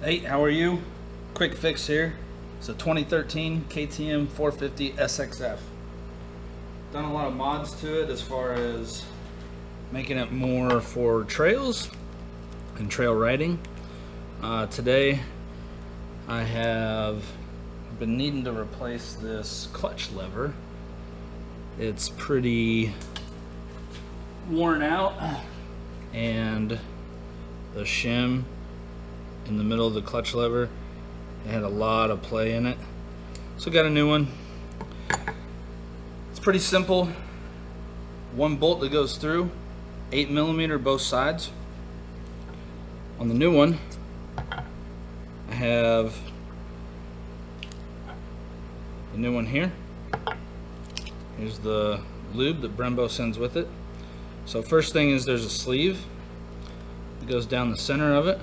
Hey, how are you? Quick fix here. It's a 2013 KTM 450 SXF. Done a lot of mods to it as far as making it more for trails and trail riding. Today I have been needing to replace this clutch lever. It's pretty worn out, and the shim in the middle of the clutch lever, it had a lot of play in it, so got a new one. It's pretty simple. One bolt that goes through, 8mm both sides. On the new one, I have the new one here. Here's the lube that Brembo sends with it. So first thing is there's a sleeve that goes down the center of it,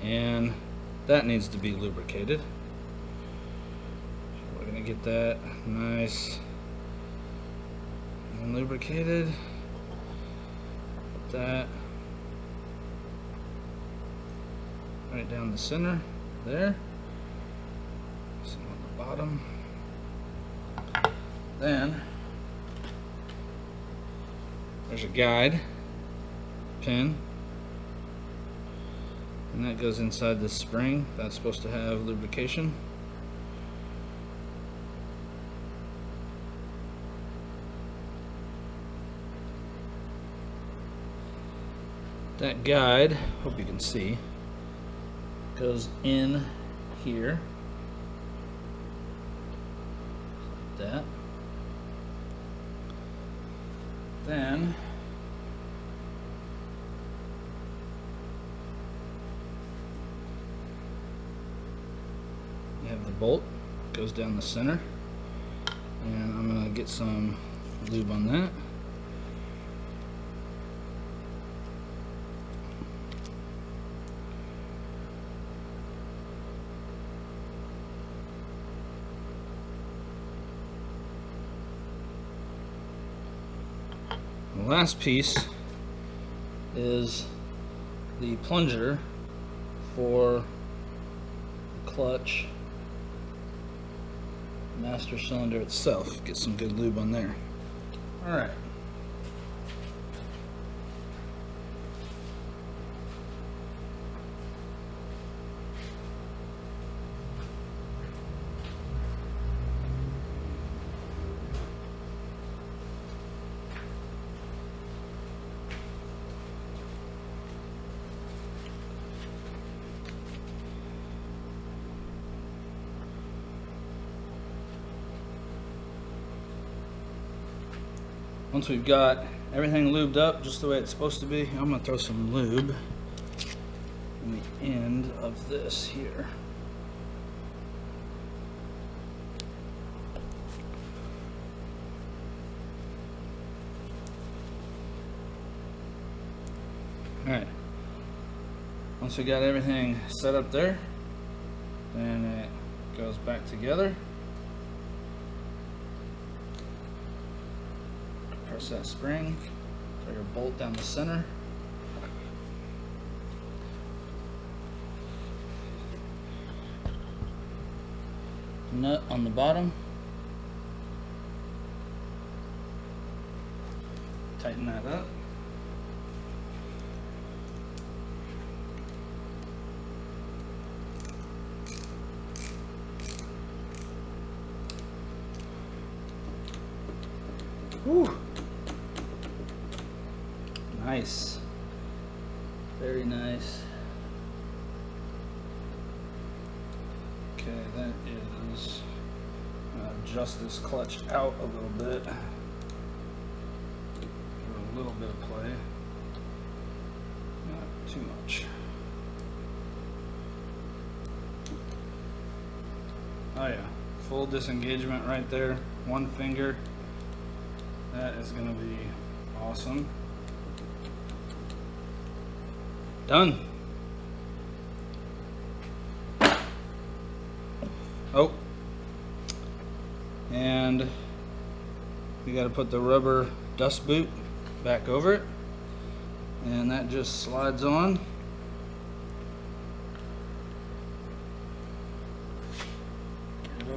and that needs to be lubricated. So we're gonna get that nice and lubricated. Put that right down the center there. Some on the bottom. Then there's a guide pin, and that goes inside this spring. That's supposed to have lubrication. That guide, hope you can see, goes in here like that. Then you have the bolt, goes down the center, and I'm gonna get some lube on that. The last piece is the plunger for the clutch master cylinder itself. Get some good lube on there. Alright. Once we've got everything lubed up just the way it's supposed to be, I'm going to throw some lube in the end of this here. Alright, once we got everything set up there, then it goes back together. Press that spring, throw your bolt down the center. Nut on the bottom. Tighten that up. Whew. Nice. Very nice. Okay, that is, adjust this clutch out a little bit. Give it a little bit of play. Not too much. Oh yeah, full disengagement right there. One finger. That is going to be awesome. Done. Oh, and we got to put the rubber dust boot back over it, and that just slides on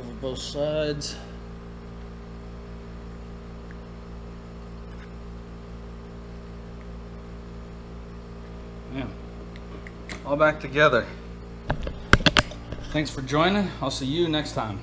over both sides. Yeah, all back together. Thanks for joining. I'll see you next time.